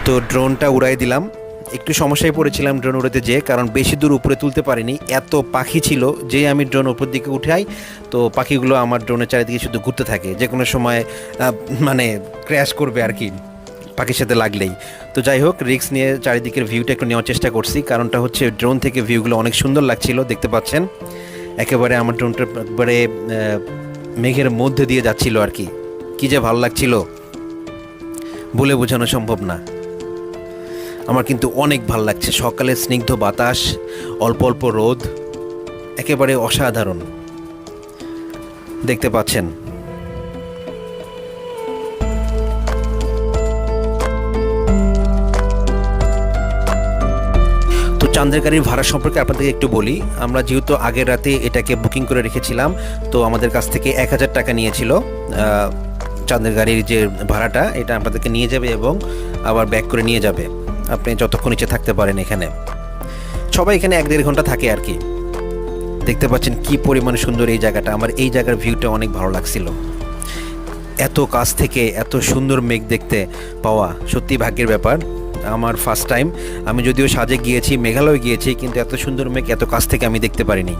তো ড্রোনটা উড়াই দিলাম। একটু সমস্যায় পড়েছিলাম ড্রোন উড়াতে যেয়ে, কারণ বেশি দূর উপরে তুলতে পারিনি, এত পাখি ছিল। যেই আমি ড্রোন উপর দিকে উঠাই, তো পাখিগুলো আমার ড্রোনের চারিদিকে শুধু ঘুরতে থাকে, যে কোনো সময় মানে ক্র্যাশ করবে আর কি পাখির সাথে লাগলেই। তো যাই হোক, রিস্ক নিয়ে চারিদিকের ভিউটা একটু নেওয়ার চেষ্টা করছি, কারণটা হচ্ছে ড্রোন থেকে ভিউগুলো অনেক সুন্দর লাগছিল, দেখতে পাচ্ছেন। একেবারে আমার ড্রোনটা একবারে মেঘের মধ্যে দিয়ে যাচ্ছিল আর কি। কী যে ভালো লাগছিল, বলে বোঝানো সম্ভব না। আমার কিন্তু অনেক ভালো লাগছে, সকালে স্নিগ্ধ বাতাস, অল্প অল্প রোদ, একেবারে অসাধারণ, দেখতে পাচ্ছেন। তো চাঁদের গাড়ির ভাড়া সম্পর্কে আপনাদেরকে একটু বলি। আমরা যেহেতু আগের রাতে এটাকে বুকিং করে রেখেছিলাম, তো আমাদের কাছ থেকে 1,000 টাকা নিয়েছিল চাঁদের গাড়ির যে ভাড়াটা, এটা আপনাদেরকে নিয়ে যাবে এবং আবার ব্যাক করে নিয়ে যাবে। আপনি যতক্ষণ ইচ্ছে থাকতে পারেন এখানে। সবাই এখানে 1-1.5 ঘন্টা থাকে আর কি। দেখতে পাচ্ছেন কি পরিমাণ সুন্দর এই জায়গাটা। আমার এই জায়গার ভিউটা অনেক ভালো লাগছিল। এত কাছ থেকে এত সুন্দর মেঘ দেখতে পাওয়া সত্যি ভাগ্যের ব্যাপার। আমার ফার্স্ট টাইম। আমি যদিও সাজে গিয়েছি, মেঘালয় গিয়েছি, কিন্তু এত সুন্দর মেঘ এত কাছ থেকে আমি দেখতে পারিনি।